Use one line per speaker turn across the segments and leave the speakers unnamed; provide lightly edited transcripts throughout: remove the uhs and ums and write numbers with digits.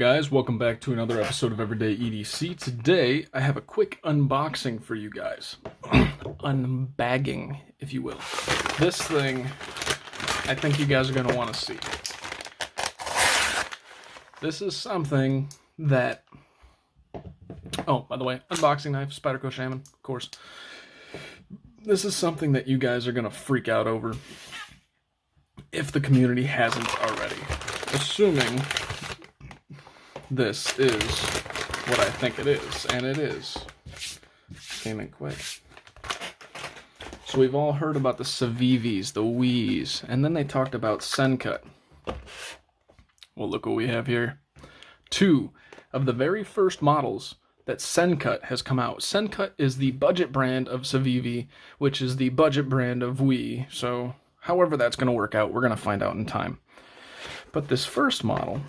guys, welcome back to another episode of Everyday EDC. Today I have a quick unboxing for you guys. Unbagging, if you will. This thing, I think you guys are going to want to see. This is something that... Oh, by the way, unboxing knife, Spyderco Shaman, of course. This is something that you guys are going to freak out over if the community hasn't already. Assuming this is what I think it is, and it is. Came in quick. So we've all heard about the CIVIVIs, the Wiis, and then they talked about SENCUT. Well, look what we have here. Two of the very first models that SENCUT has come out. SENCUT is the budget brand of CIVIVI, which is the budget brand of Wii. So however that's going to work out, we're going to find out in time. But this first model,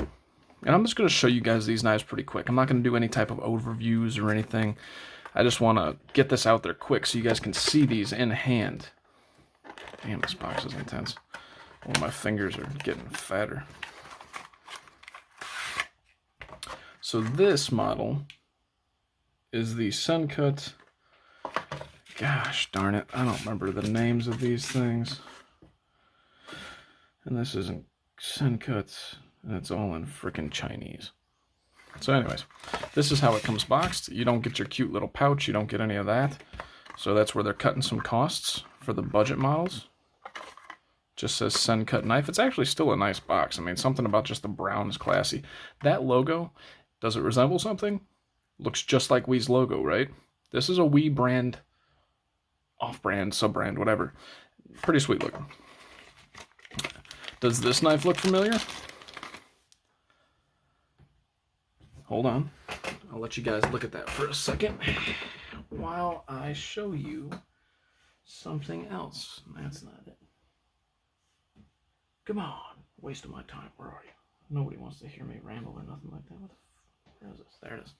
and I'm just going to show you guys these knives pretty quick. I'm not going to do any type of overviews or anything. I just want to get this out there quick so you guys can see these in hand. Damn, this box is intense. Oh, my fingers are getting fatter. So this model is the SENCUT. Gosh darn it, I don't remember the names of these things. And this isn't SENCUT, and it's all in frickin' Chinese. So anyways, this is how it comes boxed. You don't get your cute little pouch, you don't get any of that. So that's where they're cutting some costs for the budget models. Just says SENCUT Knife. It's actually still a nice box. I mean, something about just the brown is classy. That logo, does it resemble something? Looks just like Wii's logo, right? This is a Wii brand, off-brand, sub-brand, whatever. Pretty sweet looking. Does this knife look familiar? Hold on. I'll let you guys look at that for a second while I show you something else. That's not it. Come on. Waste of my time. Where are you? Nobody wants to hear me ramble or nothing like that. Where is this? There it is.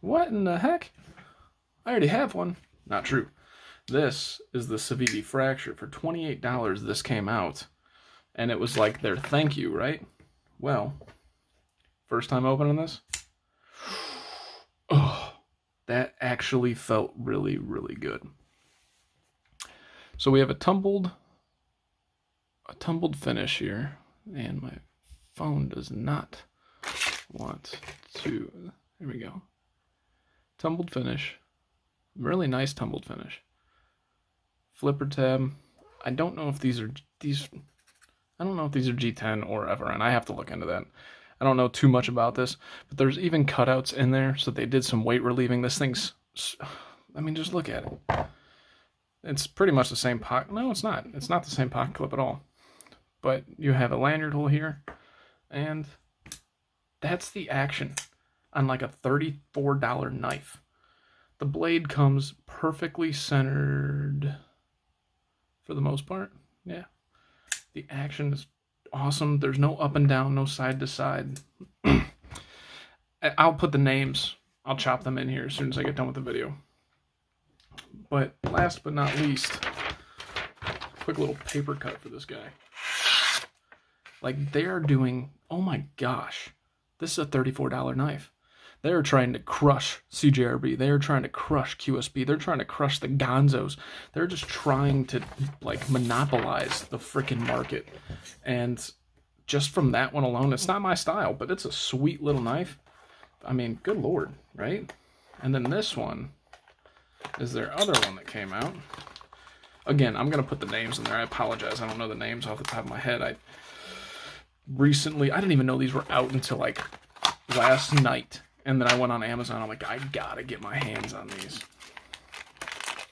What in the heck? I already have one. Not true. This is the CIVIVI Fracture. For $28 this came out. And it was like their thank you, right? Well, first time opening this. Oh, that actually felt really, really good. So we have a tumbled finish here. And my phone does not want to... There we go. Tumbled finish. Really nice tumbled finish. Flipper tab. I don't know if these are G10 or FRN. I have to look into that. I don't know too much about this, but there's even cutouts in there, so they did some weight relieving. This thing's, I mean, just look at it. It's pretty much the same pocket. No, it's not. It's not the same pocket clip at all. But you have a lanyard hole here, and that's the action on like a $34 knife. The blade comes perfectly centered for the most part. Yeah. The action is awesome. There's no up and down, no side to side. I'll put the names. I'll chop them in here as soon as I get done with the video. But last but not least, quick little paper cut for this guy. Like, they are doing, oh my gosh, this is a $34 knife. They're trying to crush CJRB. They're trying to crush QSB. They're trying to crush the Gonzos. They're just trying to, like, monopolize the freaking market. And just from that one alone, it's not my style, but it's a sweet little knife. I mean, good lord, right? And then this one is their other one that came out. Again, I'm going to put the names in there. I apologize. I don't know the names off the top of my head. I didn't even know these were out until, like, last night. And then I went on Amazon. I'm like, I gotta get my hands on these.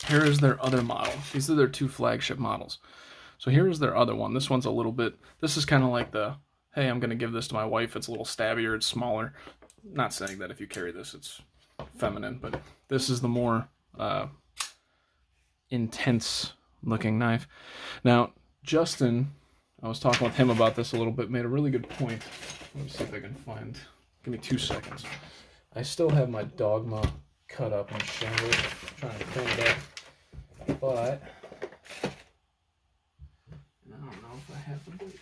Here is their other model. These are their two flagship models. So here is their other one. This one's a little bit, this is kind of like the, hey, I'm going to give this to my wife. It's a little stabbier. It's smaller. Not saying that if you carry this, it's feminine. But this is the more intense looking knife. Now, Justin, I was talking with him about this a little bit, made a really good point. Let me see if I can find... Give me 2 seconds. I still have my Dogma cut up and shingled. I'm trying to clean it up. But I don't know if I have the blade.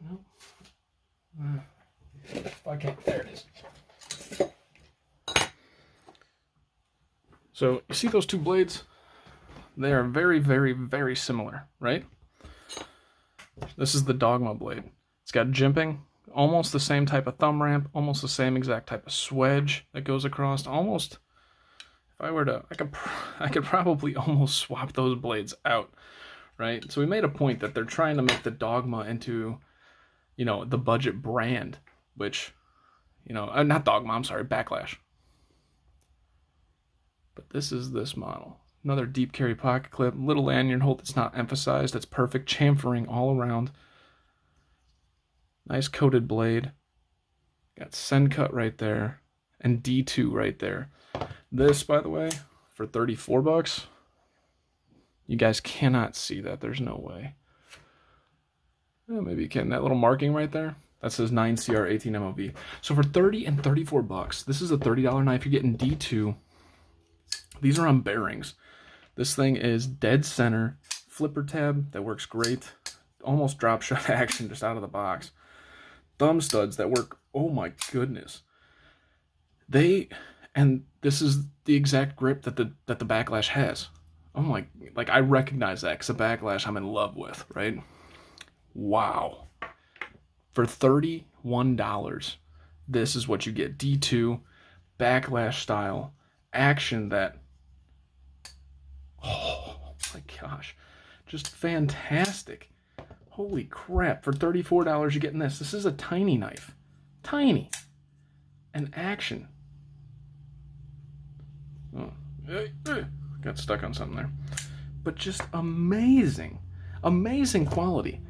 Nope. If I can't, there it is. So you see those two blades? They are very, very, very similar, right? This is the Dogma blade. It's got jimping, almost the same type of thumb ramp, almost the same exact type of swedge that goes across. Almost, if I were to, I could probably almost swap those blades out, right? So we made a point that they're trying to make the Dogma into, you know, the budget brand, which, you know, not Dogma, I'm sorry, Backlash. But this is this model. Another deep carry pocket clip, little lanyard hold that's not emphasized. It's perfect, chamfering all around. Nice coated blade. Got SENCUT right there, and D2 right there. This, by the way, for 34 bucks. You guys cannot see that. There's no way. Oh, maybe you can. That little marking right there, that says 9CR 18 MOV. So for 30 and 34 bucks, this is a $30 knife. You're getting D2. These are on bearings. This thing is dead center, flipper tab that works great, almost drop shot action just out of the box. Thumb studs that work, oh my goodness. And this is the exact grip that the Backlash has. Oh my, like I recognize that because the Backlash I'm in love with, right? Wow. For $31, this is what you get. D2, Backlash style, action that, oh my gosh, just fantastic. Holy crap, for $34 you're getting this. This is a tiny knife. Tiny. And action. Oh, got stuck on something there. But just amazing. Amazing quality.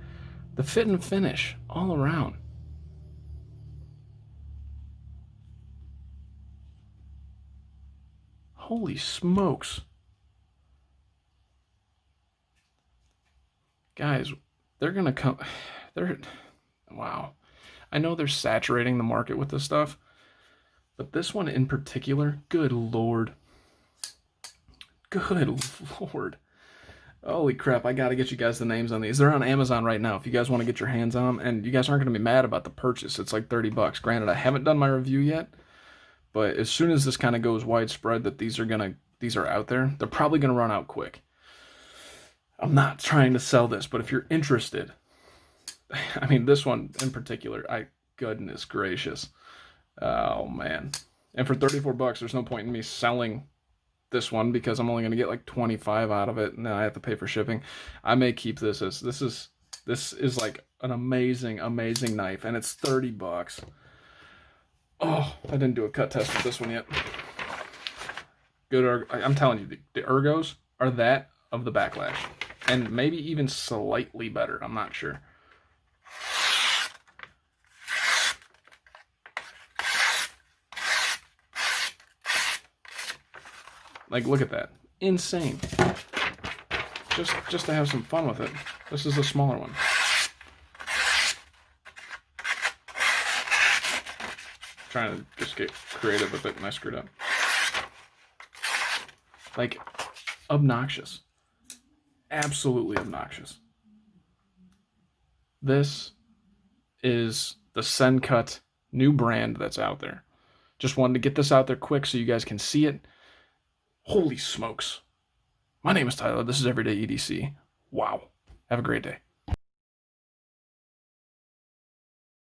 The fit and finish all around. Holy smokes. Guys, they're going to come. Wow. I know they're saturating the market with this stuff, but this one in particular, good Lord. Good Lord. Holy crap, I got to get you guys the names on these. They're on Amazon right now if you guys want to get your hands on them, and you guys aren't going to be mad about the purchase. It's like 30 bucks. Granted, I haven't done my review yet, but as soon as this kind of goes widespread that these are out there, they're probably going to run out quick. I'm not trying to sell this, but if you're interested, I mean, this one in particular, goodness gracious. Oh, man. And for 34 bucks, there's no point in me selling this one because I'm only going to get like 25 out of it, and then I have to pay for shipping. I may keep this as, this is like an amazing, amazing knife, and it's 30 bucks. Oh, I didn't do a cut test with this one yet. Good, I'm telling you, the ergos are that of the Backlash. And maybe even slightly better. I'm not sure. Like, look at that. Insane. Just to have some fun with it. This is a smaller one. Trying to just get creative with it and I screwed up. Like, obnoxious. Absolutely obnoxious. This is the SENCUT new brand that's out there. Just wanted to get this out there quick so you guys can see it. Holy smokes. My name is Tyler. This is Everyday EDC. Wow. Have a great day.